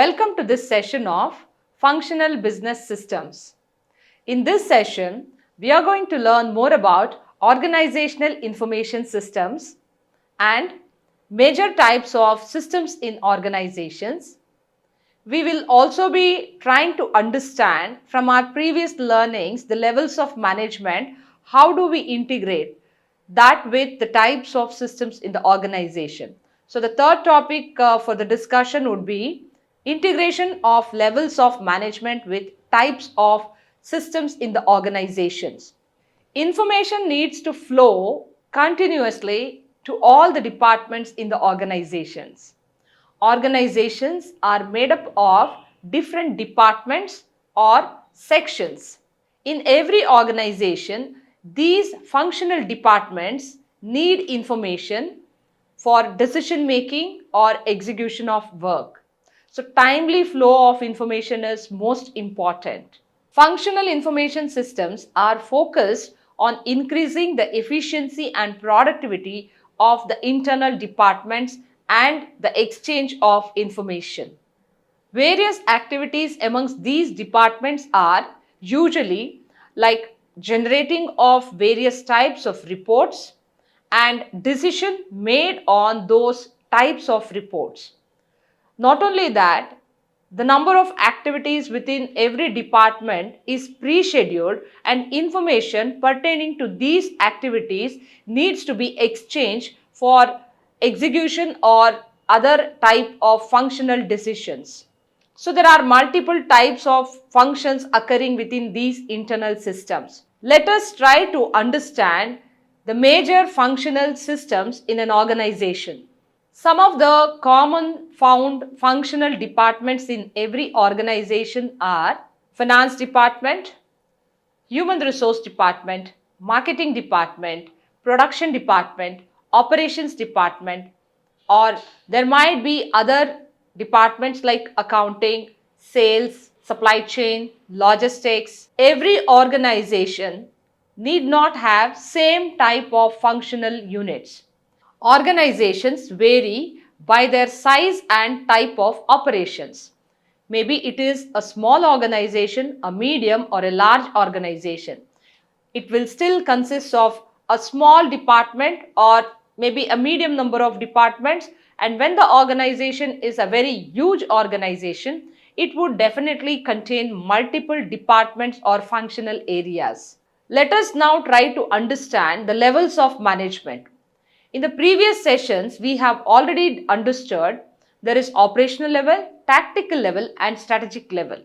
Welcome to this session of Functional Business Systems. In this session, we are going to learn more about organizational information systems and major types of systems in organizations. We will also be trying to understand from our previous learnings the levels of management. How do we integrate that with the types of systems in the organization? So the third topic for the discussion would be integration of levels of management with types of systems in the organizations. Information needs to flow continuously to all the departments in the organizations. Organizations are made up of different departments or sections. In every organization, these functional departments need information for decision making or execution of work. So, timely flow of information is most important. Functional information systems are focused on increasing the efficiency and productivity of the internal departments and the exchange of information. Various activities amongst these departments are usually like generating of various types of reports and decision made on those types of reports. Not only that, the number of activities within every department is pre-scheduled and information pertaining to these activities needs to be exchanged for execution or other type of functional decisions. So there are multiple types of functions occurring within these internal systems. Let us try to understand the major functional systems in an organization. Some of the common found functional departments in every organization are finance department, human resource department, marketing department, production department, operations department, or there might be other departments like accounting, sales, supply chain, logistics. Every organization need not have same type of functional units. Organizations vary by their size and type of operations. Maybe it is a small organization, a medium, or a large organization. It will still consist of a small department or maybe a medium number of departments. And when the organization is a very huge organization, it would definitely contain multiple departments or functional areas. Let us now try to understand the levels of management. In the previous sessions, we have already understood there is operational level, tactical level, and strategic level.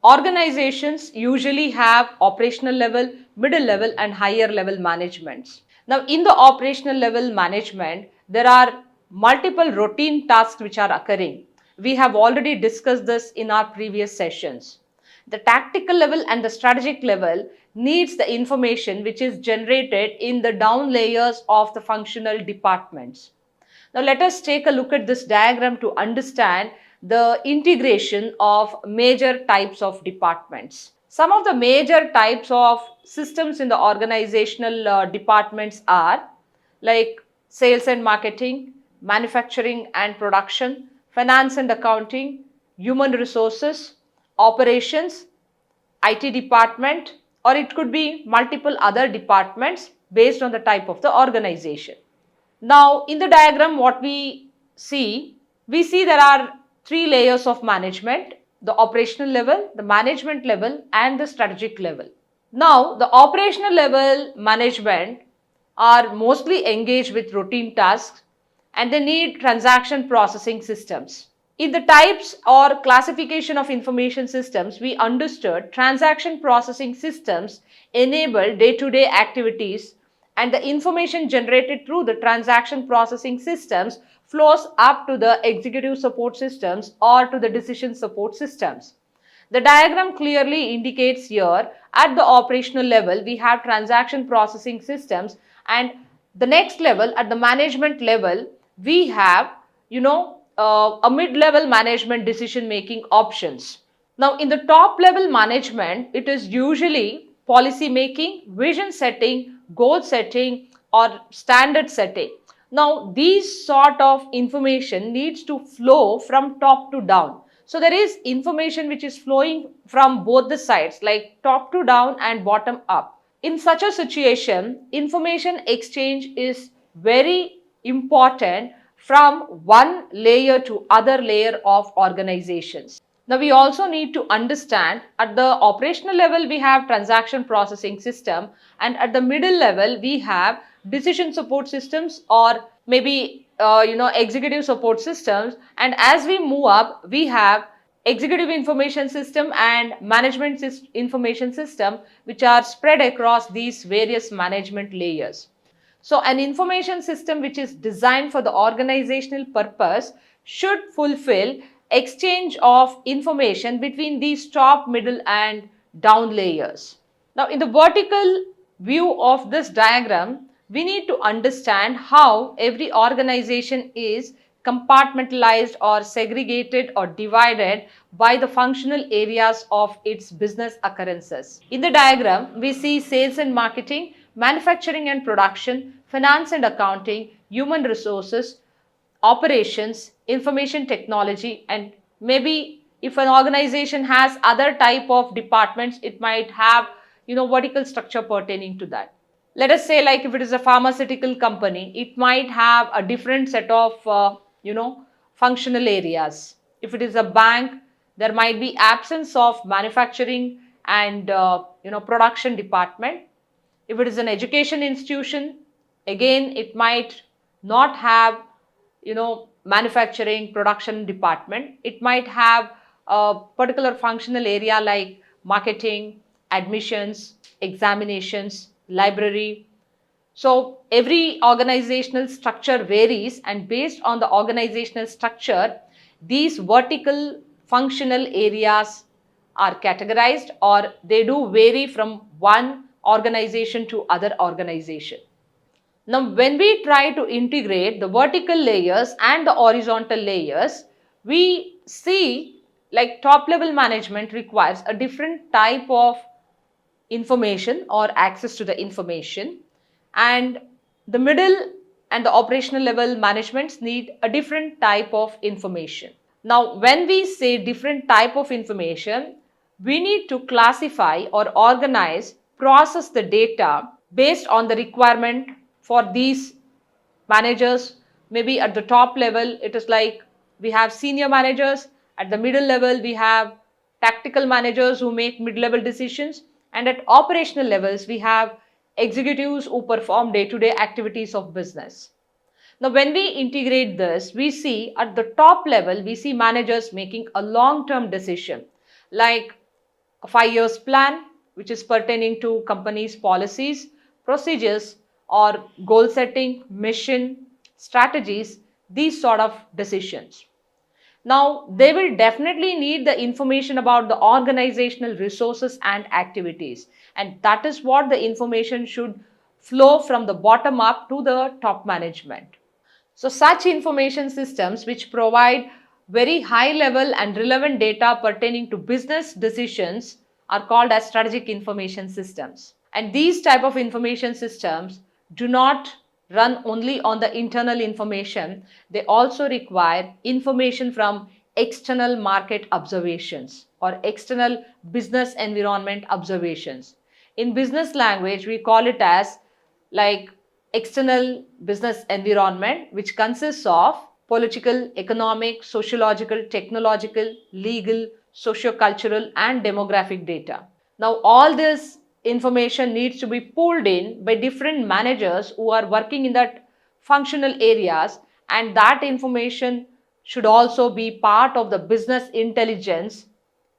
Organizations usually have operational level, middle level, and higher level managements. Now, in the operational level management, there are multiple routine tasks which are occurring. We have already discussed this in our previous sessions. The tactical level and the strategic level needs the information which is generated in the down layers of the functional departments. Now let us take a look at this diagram to understand the integration of major types of departments. Some of the major types of systems in the organizational departments are like sales and marketing, manufacturing and production, finance and accounting, human resources, operations, IT department, or it could be multiple other departments based on the type of the organization. Now, in the diagram, what we see there are three layers of management: the operational level, the management level, and the strategic level. Now, the operational level management are mostly engaged with routine tasks and they need transaction processing systems. In the types or classification of information systems, we understood transaction processing systems enable day-to-day activities and the information generated through the transaction processing systems flows up to the executive support systems or to the decision support systems. The diagram clearly indicates here at the operational level we have transaction processing systems, and the next level at the management level we have a mid-level management decision-making options. Now, in the top-level management, it is usually policy making, vision setting, goal setting, or standard setting. Now, these sort of information needs to flow from top to down. So there is information which is flowing from both the sides, like top to down and bottom up. In such a situation, information exchange is very important from one layer to other layer of organizations. Now we also need to understand at the operational level we have transaction processing system, and at the middle level we have decision support systems, or maybe executive support systems, and as we move up we have executive information system and management information system, which are spread across these various management layers. So an information system which is designed for the organizational purpose should fulfill exchange of information between these top, middle and down layers. Now in the vertical view of this diagram, we need to understand how every organization is compartmentalized or segregated or divided by the functional areas of its business occurrences. In the diagram, we see sales and marketing, manufacturing and production, finance and accounting, human resources, operations, information technology, and maybe if an organization has other type of departments, it might have vertical structure pertaining to that. Let us say, like if it is a pharmaceutical company, it might have a different set of functional areas. If it is a bank, there might be absence of manufacturing and production department. If it is an education institution, again it might not have manufacturing production department. It might have a particular functional area like marketing, admissions, examinations, library. So every organizational structure varies, and based on the organizational structure, these vertical functional areas are categorized, or they do vary from one organization to other organization. Now when we try to integrate the vertical layers and the horizontal layers, we see like top level management requires a different type of information or access to the information, and the middle and the operational level managements need a different type of information. Now when we say different type of information, we need to classify or organize, process the data based on the requirement for these managers. Maybe at the top level it is like we have senior managers, at the middle level we have tactical managers who make mid-level decisions, and at operational levels we have executives who perform day-to-day activities of business. Now when we integrate this, we see at the top level we see managers making a long-term decision like a 5 years plan, which is pertaining to company's policies, procedures, or goal setting, mission, strategies, these sort of decisions. Now, they will definitely need the information about the organizational resources and activities, and that is what the information should flow from the bottom up to the top management. So, such information systems which provide very high level and relevant data pertaining to business decisions are called as strategic information systems. And these type of information systems do not run only on the internal information, they also require information from external market observations or external business environment observations. In business language, we call it as like external business environment, which consists of political, economic, sociological, technological, legal, socio-cultural and demographic data. Now all this information needs to be pulled in by different managers who are working in that functional areas, and that information should also be part of the business intelligence,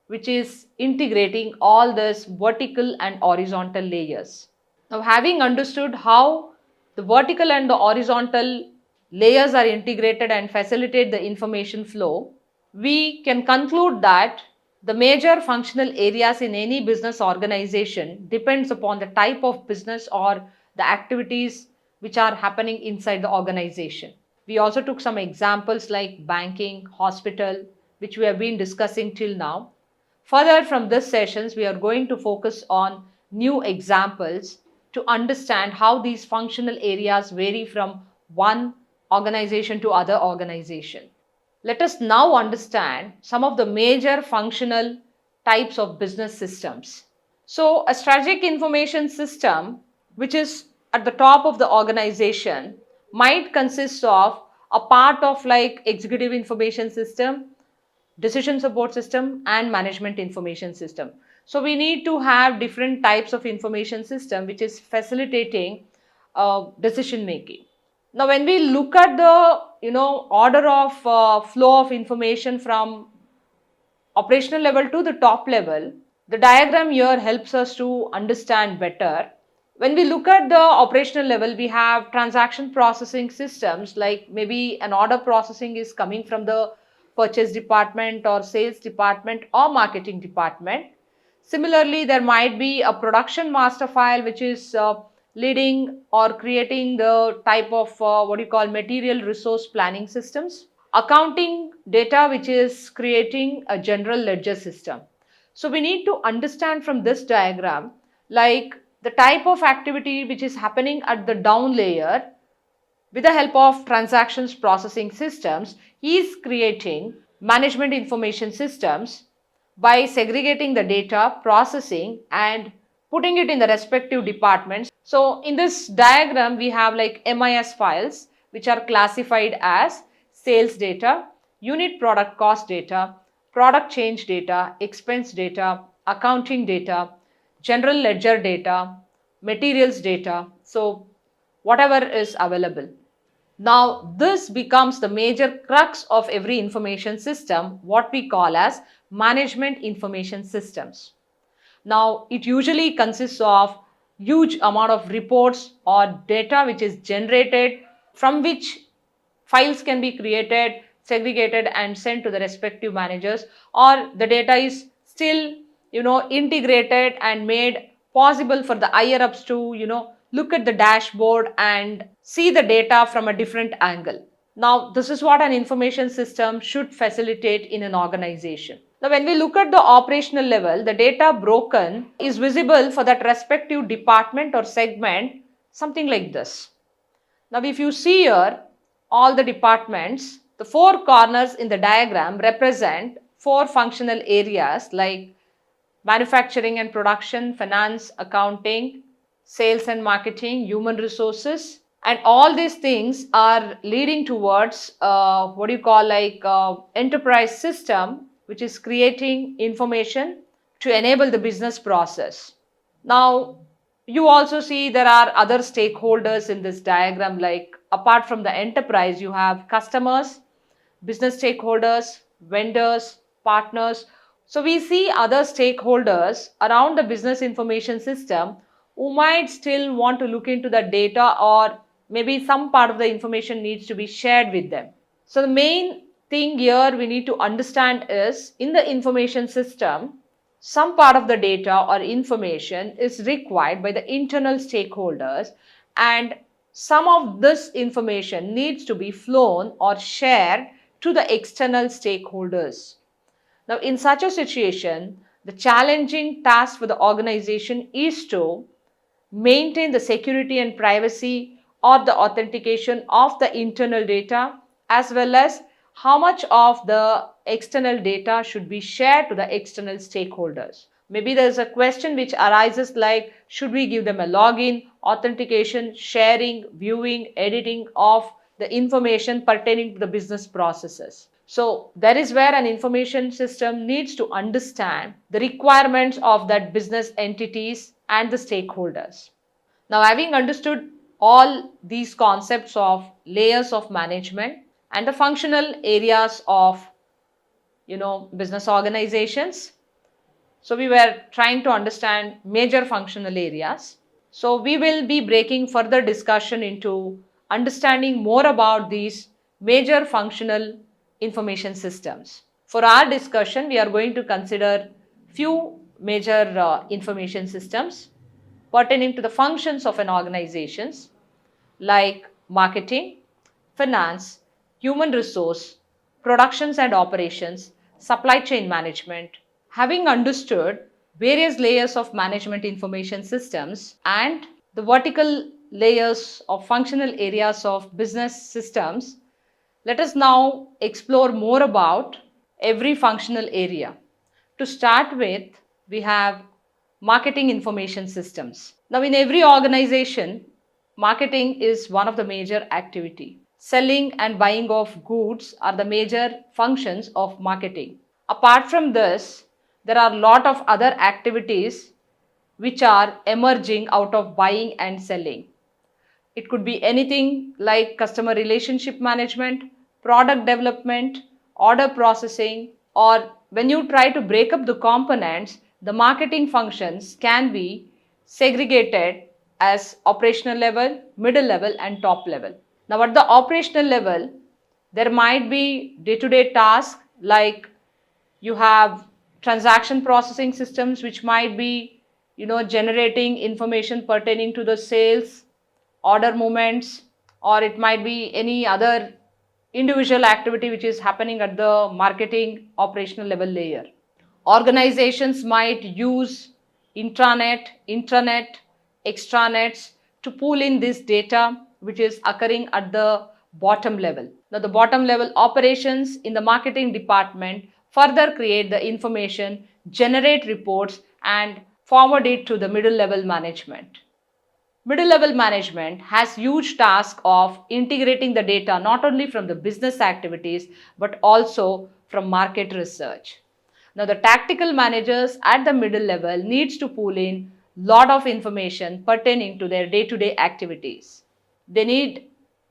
which is integrating all this vertical and horizontal layers. Now having understood how the vertical and the horizontal layers are integrated and facilitate the information flow, we can conclude that the major functional areas in any business organization depends upon the type of business or the activities which are happening inside the organization. We also took some examples like banking, hospital, which we have been discussing till now. Further from this sessions, we are going to focus on new examples to understand how these functional areas vary from one organization to other organization. Let us now understand some of the major functional types of business systems. So, a strategic information system, which is at the top of the organization, might consist of a part of like executive information system, decision support system, and management information system. So we need to have different types of information system which is facilitating decision making. Now when we look at the order of flow of information from operational level to the top level, the diagram here helps us to understand better. When we look at the operational level, we have transaction processing systems, like maybe an order processing is coming from the purchase department or sales department or marketing department. Similarly, there might be a production master file which is leading or creating the type of what you call material resource planning systems. Accounting data which is creating a general ledger system. So we need to understand from this diagram like the type of activity which is happening at the down layer with the help of transactions processing systems is creating management information systems by segregating the data, processing and putting it in the respective departments. So in this diagram, we have like MIS files which are classified as sales data, unit product cost data, product change data, expense data, accounting data, general ledger data, materials data. So whatever is available. Now, this becomes the major crux of every information system, what we call as management information systems. Now, it usually consists of huge amount of reports or data which is generated, from which files can be created, segregated and sent to the respective managers, or the data is still integrated and made possible for the higher ups to look at the dashboard and see the data from a different angle. Now this is what an information system should facilitate in an organization. Now when we look at the operational level, the data broken is visible for that respective department or segment, something like this. Now if you see here all the departments, the four corners in the diagram represent four functional areas like manufacturing and production, finance, accounting, sales and marketing, human resources. And all these things are leading towards what you call like enterprise system, which is creating information to enable the business process. Now, you also see there are other stakeholders in this diagram, like apart from the enterprise, you have customers, business stakeholders, vendors, partners. So we see other stakeholders around the business information system who might still want to look into the data, or maybe some part of the information needs to be shared with them. So the main thing here we need to understand is, in the information system, some part of the data or information is required by the internal stakeholders, and some of this information needs to be flown or shared to the external stakeholders. Now, in such a situation, the challenging task for the organization is to maintain the security and privacy or the authentication of the internal data, as well as how much of the external data should be shared to the external stakeholders. Maybe there is a question which arises like, should we give them a login, authentication, sharing, viewing, editing of the information pertaining to the business processes? So that is where an information system needs to understand the requirements of that business entities and the stakeholders. Now, having understood all these concepts of layers of management and the functional areas of business organizations, so we were trying to understand major functional areas. So we will be breaking further discussion into understanding more about these major functional information systems. For our discussion, we are going to consider few major information systems pertaining to the functions of an organization, like marketing, finance, human resource, productions and operations, supply chain management. Having understood various layers of management information systems and the vertical layers of functional areas of business systems, Let us now explore more about every functional area. To start with, we have marketing information systems. Now, in every organization, marketing is one of the major activity. Selling and buying of goods are the major functions of marketing. Apart from this, there are a lot of other activities which are emerging out of buying and selling. It could be anything like customer relationship management, product development, order processing, or when you try to break up the components, the marketing functions can be segregated as operational level, middle level, and top level. Now, at the operational level, there might be day-to-day tasks like you have transaction processing systems which might be generating information pertaining to the sales, order movements, or it might be any other individual activity which is happening at the marketing operational level layer. Organizations might use intranet, extranets to pull in this data which is occurring at the bottom level. Now, the bottom level operations in the marketing department further create the information, generate reports, and forward it to the middle level management. Middle level management has huge task of integrating the data not only from the business activities but also from market research. Now, the tactical managers at the middle level needs to pull in lot of information pertaining to their day-to-day activities. They need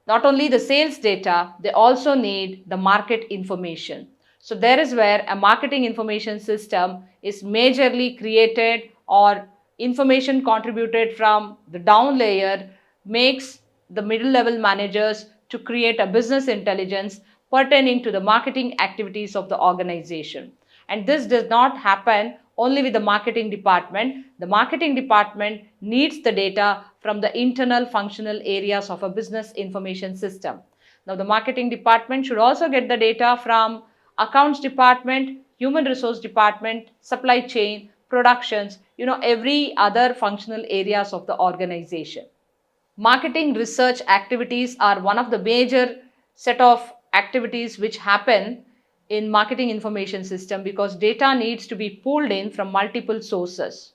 not only the sales data, they also need the market information. So there is where a marketing information system is majorly created, or information contributed from the down layer makes the middle level managers to create a business intelligence pertaining to the marketing activities of the organization. And this does not happen only with the marketing department. The marketing department needs the data from the internal functional areas of a business information system. Now, the marketing department should also get the data from accounts department, human resource department, supply chain, productions, every other functional areas of the organization. Marketing research activities are one of the major set of activities which happen in marketing information system because data needs to be pulled in from multiple sources.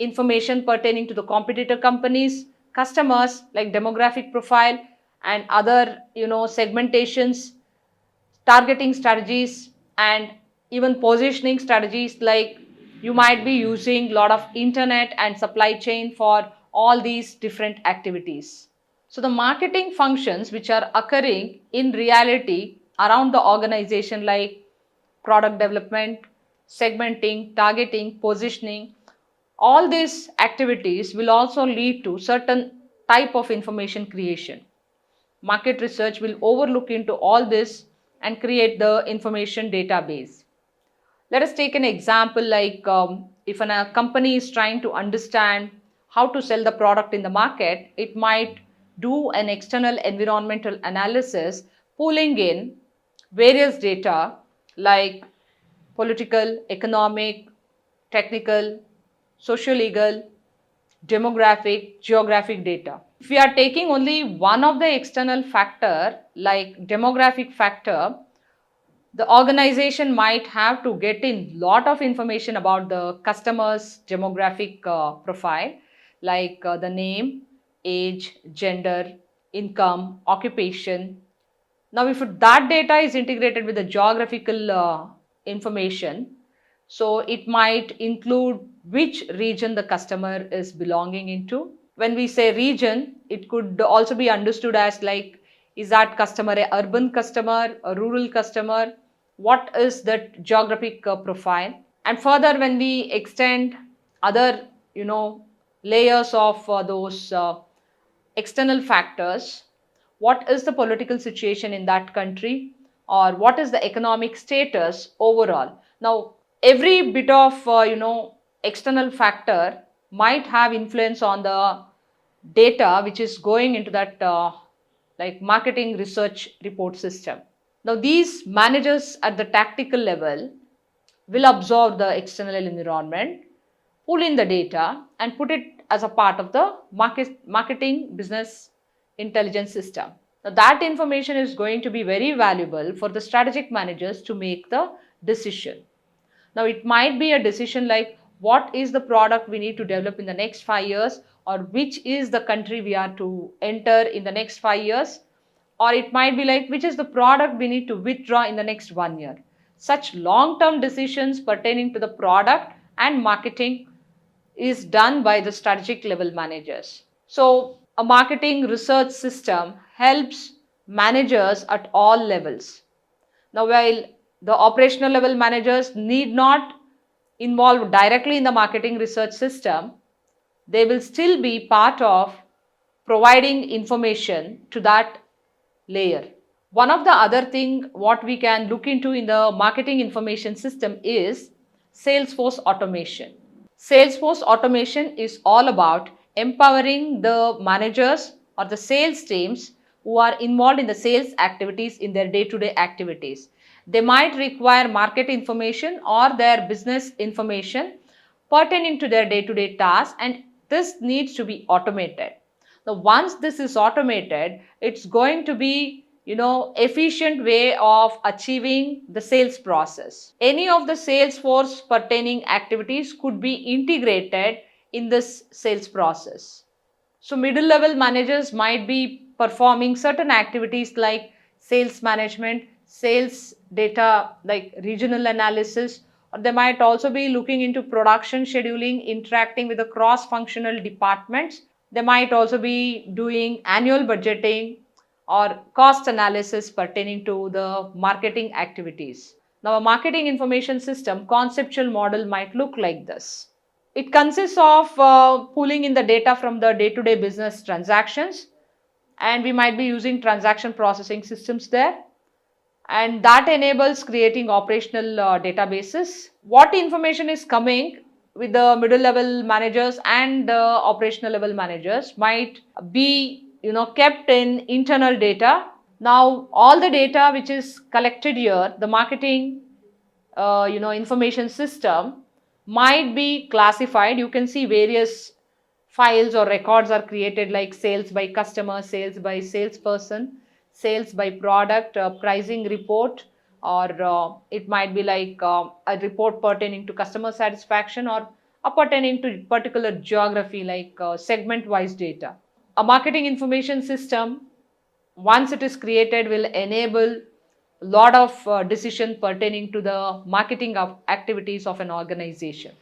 Information pertaining to the competitor companies, customers like demographic profile and other segmentations, targeting strategies, and even positioning strategies, like you might be using a lot of internet and supply chain for all these different activities. So the marketing functions which are occurring in reality around the organization, like product development, segmenting, targeting, positioning, all these activities will also lead to certain type of information creation. Market research will overlook into all this and create the information database. Let us take an example like if a company is trying to understand how to sell the product in the market, it might do an external environmental analysis, pulling in various data like political, economic, technical, socio-legal, demographic, geographic data. If we are taking only one of the external factor like demographic factor, the organization might have to get in lot of information about the customer's demographic profile, like the name, age, gender, income, occupation. Now, if that data is integrated with the geographical information, so it might include which region the customer is belonging into. When we say region, it could also be understood as like, is that customer a urban customer, a rural customer? What is that geographic profile? And further, when we extend other, layers of those external factors, what is the political situation in that country, or what is the economic status overall? Now, every bit of external factor might have influence on the data which is going into that like marketing research report system. Now, these managers at the tactical level will absorb the external environment, pull in the data, and put it as a part of the marketing business intelligence system. Now, that information is going to be very valuable for the strategic managers to make the decision. Now, it might be a decision like what is the product we need to develop in the next 5 years, or which is the country we are to enter in the next 5 years, or it might be like which is the product we need to withdraw in the next 1 year. Such long-term decisions pertaining to the product and marketing is done by the strategic level managers. So, a marketing research system helps managers at all levels. Now, while the operational level managers need not involve directly in the marketing research system, they will still be part of providing information to that layer. One of the other thing what we can look into in the marketing information system is Salesforce automation. Salesforce automation is all about empowering the managers or the sales teams who are involved in the sales activities in their day-to-day activities. They might require market information or their business information pertaining to their day-to-day tasks, and this needs to be automated. Now, once this is automated, it's going to be efficient way of achieving the sales process. Any of the Salesforce pertaining activities could be integrated in this sales process. So middle level managers might be performing certain activities like sales management, sales data like regional analysis, or they might also be looking into production scheduling, interacting with the cross functional departments. They might also be doing annual budgeting or cost analysis pertaining to the marketing activities. Now, a marketing information system conceptual model might look like this. It consists of pulling in the data from the day-to-day business transactions, and we might be using transaction processing systems there, and that enables creating operational databases. What information is coming with the middle level managers and the operational level managers might be kept in internal data. Now, all the data which is collected here, the marketing information system might be classified. You can see various files or records are created like sales by customer, sales by salesperson, sales by product, pricing report, or it might be like a report pertaining to customer satisfaction, or pertaining to particular geography like segment wise data. A marketing information system, once it is created, will enable a lot of decision pertaining to the marketing of activities of an organization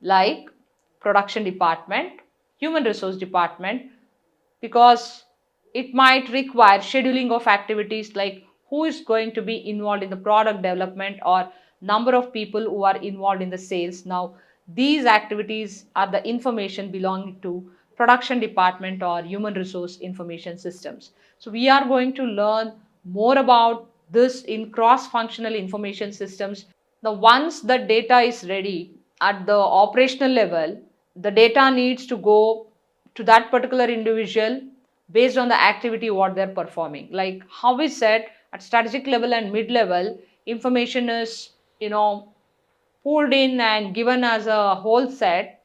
like production department, human resource department, because it might require scheduling of activities like who is going to be involved in the product development or number of people who are involved in the sales. Now, these activities are the information belonging to production department or human resource information systems. So we are going to learn more about this in cross-functional information systems. Now, once the data is ready at the operational level, the data needs to go to that particular individual based on the activity what they're performing. Like how we said, at strategic level and mid level, information is pulled in and given as a whole set.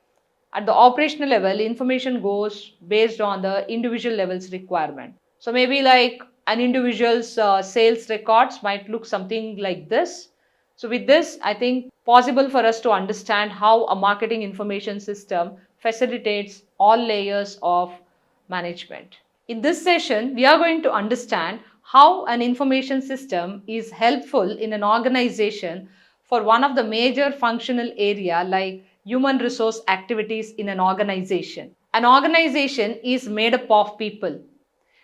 At the operational level, information goes based on the individual level's requirement. So maybe like an individual's sales records might look something like this. So with this, I think possible for us to understand how a marketing information system facilitates all layers of management. In this session, we are going to understand how an information system is helpful in an organization for one of the major functional area like human resource activities in an organization. An organization is made up of people,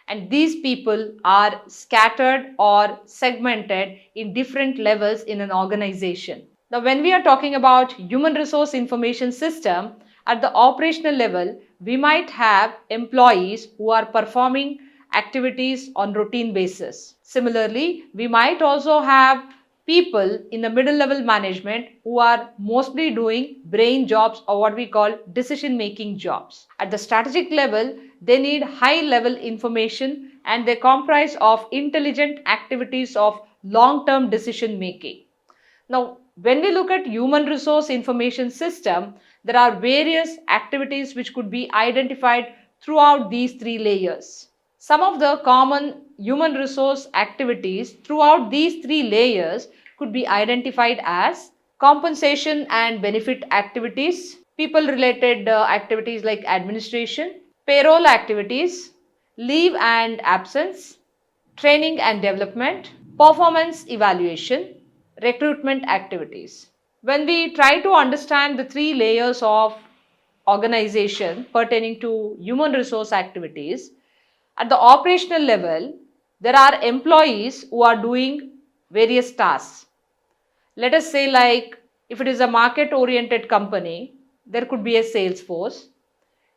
and these people are scattered or segmented in different levels in an organization. Now, when we are talking about human resource information system, at the operational level, we might have employees who are performing activities on routine basis. Similarly, we might also have people in the middle level management who are mostly doing brain jobs or what we call decision making jobs. At the strategic level, they need high level information and they comprise of intelligent activities of long term decision making. Now, when we look at human resource information system, there are various activities which could be identified throughout these three layers. Some of the common human resource activities throughout these three layers could be identified as compensation and benefit activities, people related activities like administration, payroll activities, leave and absence, training and development, performance evaluation, recruitment activities. When we try to understand the three layers of organization pertaining to human resource activities, at the operational level, there are employees who are doing various tasks. Let us say, like, if it is a market oriented company, there could be a sales force.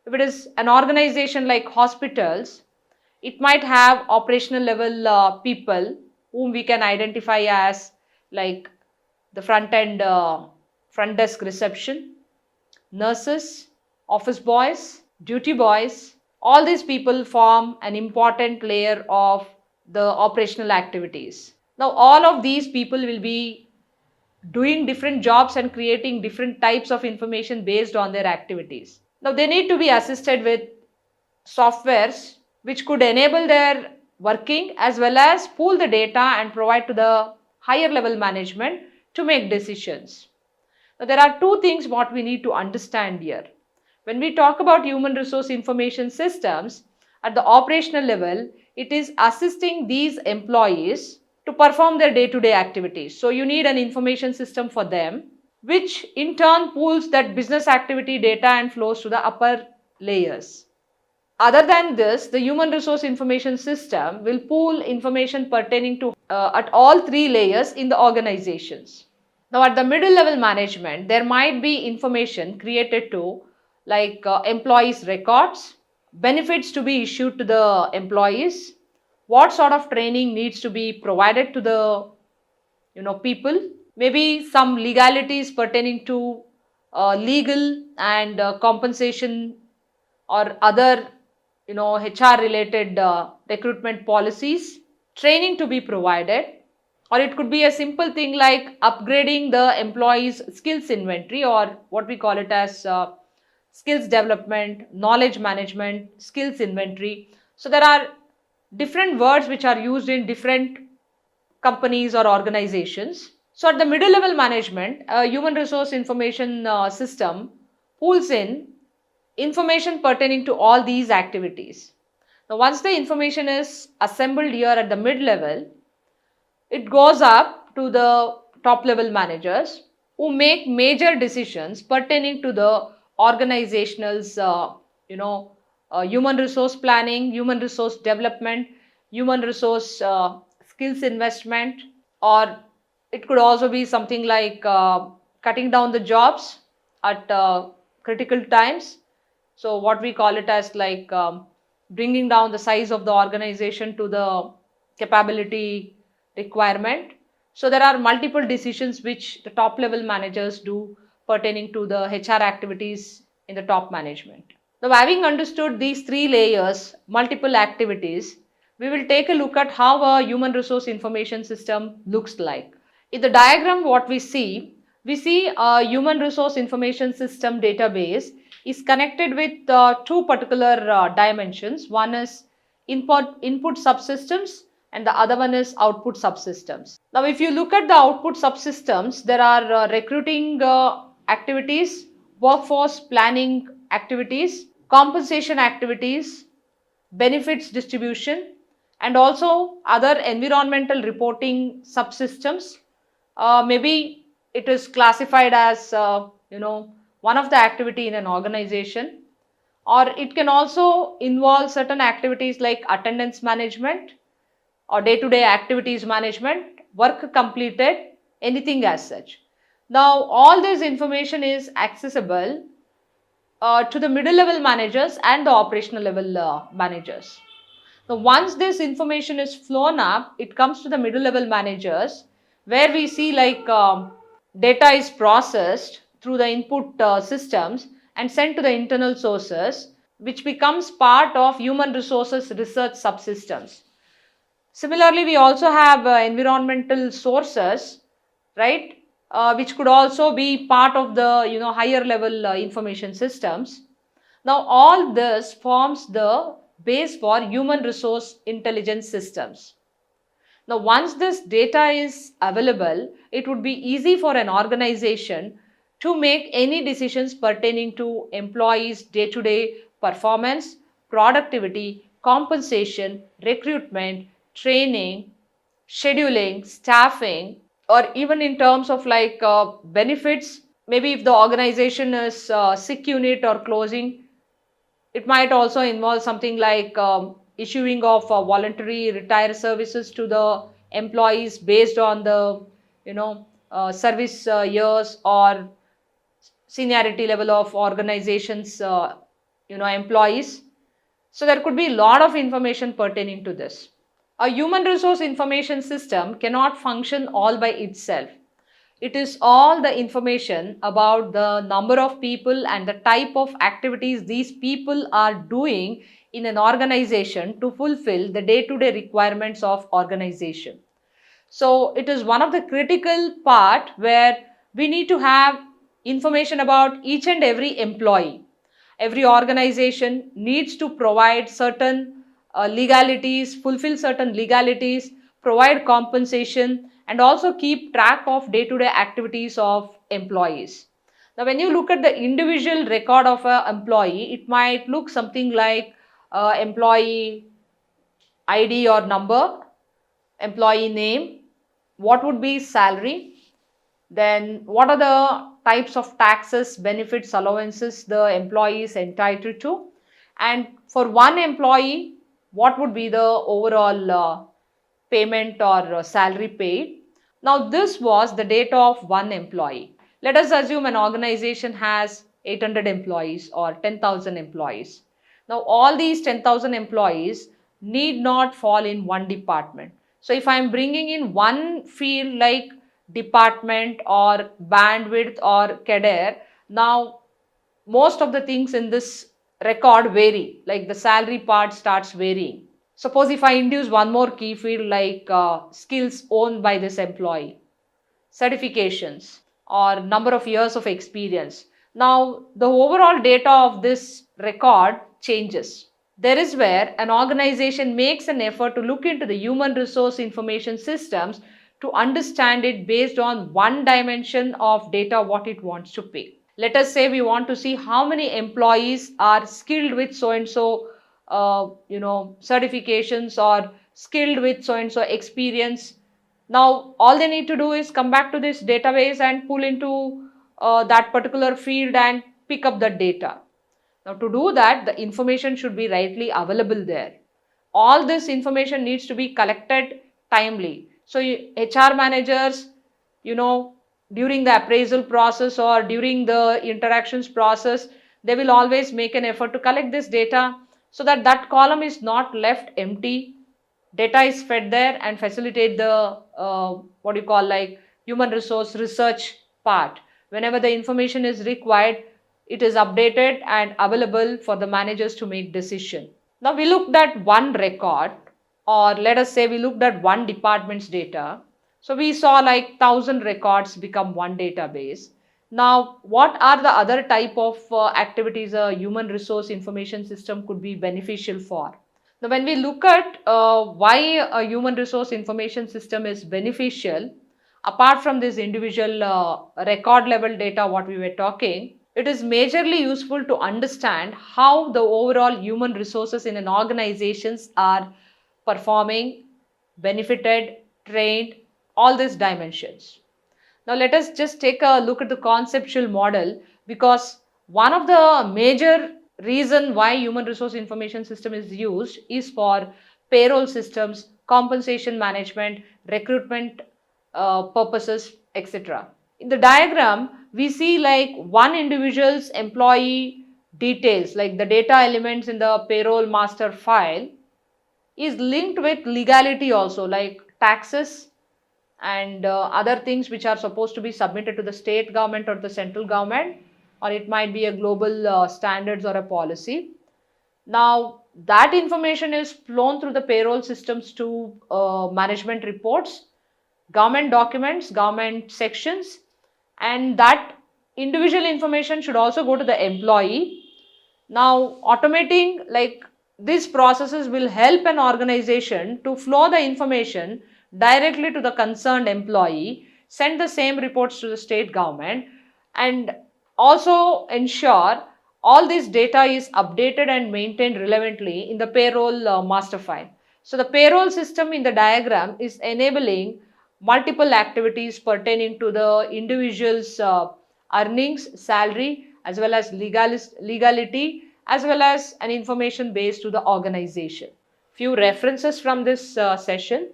If it is an organization like hospitals, it might have operational level people whom we can identify as like the front desk reception, nurses, office boys, duty boys. All these people form an important layer of the operational activities. Now, all of these people will be doing different jobs and creating different types of information based on their activities. Now, they need to be assisted with softwares which could enable their working as well as pool the data and provide to the higher level management to make decisions. Now, there are two things what we need to understand here. When we talk about human resource information systems, at the operational level, it is assisting these employees to perform their day-to-day activities. So you need an information system for them, which in turn pulls that business activity data and flows to the upper layers. Other than this, the human resource information system will pool information pertaining to at all three layers in the organizations. Now, at the middle level management, there might be information created to like employees' records, benefits to be issued to the employees, what sort of training needs to be provided to the people, maybe some legalities pertaining to legal and compensation or other HR related recruitment policies, training to be provided, or it could be a simple thing like upgrading the employees skills inventory, or what we call it as skills development, knowledge management, skills inventory. So there are different words which are used in different companies or organizations. So at the middle level management, a human resource information system pulls in information pertaining to all these activities. Now, once the information is assembled here at the mid level, it goes up to the top level managers who make major decisions pertaining to the organizational's human resource planning, human resource development, human resource skills investment, or it could also be something like cutting down the jobs at critical times. So what we call it as like bringing down the size of the organization to the capability requirement. So there are multiple decisions which the top level managers do pertaining to the HR activities in the top management. Now, having understood these three layers, multiple activities, we will take a look at how a human resource information system looks like. In the diagram what we see a human resource information system database is connected with two particular dimensions. One is input subsystems and the other one is output subsystems. Now, if you look at the output subsystems, there are recruiting activities, workforce planning activities, compensation activities, benefits distribution, and also other environmental reporting subsystems. Maybe it is classified as one of the activity in an organization, or it can also involve certain activities like attendance management or day-to-day activities management, work completed, anything as such. Now, all this information is accessible to the middle level managers and the operational level managers. Now, once this information is flown up, it comes to the middle level managers where we see like data is processed through the input systems and sent to the internal sources, which becomes part of human resources research subsystems. Similarly, we also have environmental sources, right, which could also be part of the higher level information systems. Now, all this forms the base for human resource intelligence systems. Now, once this data is available, it would be easy for an organization to make any decisions pertaining to employees' day-to-day performance, productivity, compensation, recruitment, training, scheduling, staffing, or even in terms of like benefits. Maybe if the organization is sick unit or closing, it might also involve something like issuing of voluntary retire services to the employees based on the service years or seniority level of organizations employees. So there could be a lot of information pertaining to this. A human resource information system cannot function all by itself. It is all the information about the number of people and the type of activities these people are doing in an organization to fulfill the day-to-day requirements of organization. So it is one of the critical part where we need to have information about each and every employee. Every organization needs to provide certain legalities, fulfill certain legalities, provide compensation, and also keep track of day-to-day activities of employees. Now, when you look at the individual record of an employee, it might look something like employee ID or number, employee name, what would be salary, then what are the types of taxes, benefits, allowances the employee is entitled to, and for one employee, what would be the overall payment or salary paid. Now, this was the data of one employee. Let us assume an organization has 800 employees or 10,000 employees. Now, all these 10,000 employees need not fall in one department. So, if I am bringing in one field like department or bandwidth or cadre, now most of the things in this record vary, like the salary part starts varying. Suppose if I induce one more key field like skills owned by this employee, certifications or number of years of experience. Now the overall data of this record changes. There is where an organization makes an effort to look into the human resource information systems to understand it based on one dimension of data what it wants to pay. Let us say we want to see how many employees are skilled with so and so certifications or skilled with so and so experience. Now all they need to do is come back to this database and pull into that particular field and pick up the data. Now to do that, the information should be rightly available there. All this information needs to be collected timely. So HR managers, during the appraisal process or during the interactions process, they will always make an effort to collect this data so that that column is not left empty. Data is fed there and facilitate the what you call like human resource research part. Whenever the information is required, it is updated and available for the managers to make decision. Now we looked at one record, or let us say we looked at one department's data. So we saw like 1,000 records become one database. Now what are the other type of activities a human resource information system could be beneficial for? Now when we look at why a human resource information system is beneficial, apart from this individual record level data what we were talking, it is majorly useful to understand how the overall human resources in an organizations are performing, benefited, trained, all these dimensions. Now let us just take a look at the conceptual model, because one of the major reason why human resource information system is used is for payroll systems, compensation management, recruitment purposes, etc. In the diagram, we see like one individual's employee details, like the data elements in the payroll master file is linked with legality also, like taxes and other things which are supposed to be submitted to the state government or the central government, or it might be a global standards or a policy. Now that information is flown through the payroll systems to management reports, government documents, government sections, and that individual information should also go to the employee. Now automating like these processes will help an organization to flow the information directly to the concerned employee, send the same reports to the state government, and also ensure all this data is updated and maintained relevantly in the payroll master file. So, the payroll system in the diagram is enabling multiple activities pertaining to the individual's earnings, salary, as well as legality, as well as an information base to the organization. Few references from this session.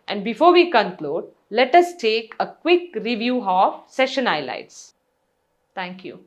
And before we conclude, let us take a quick review of session highlights. Thank you.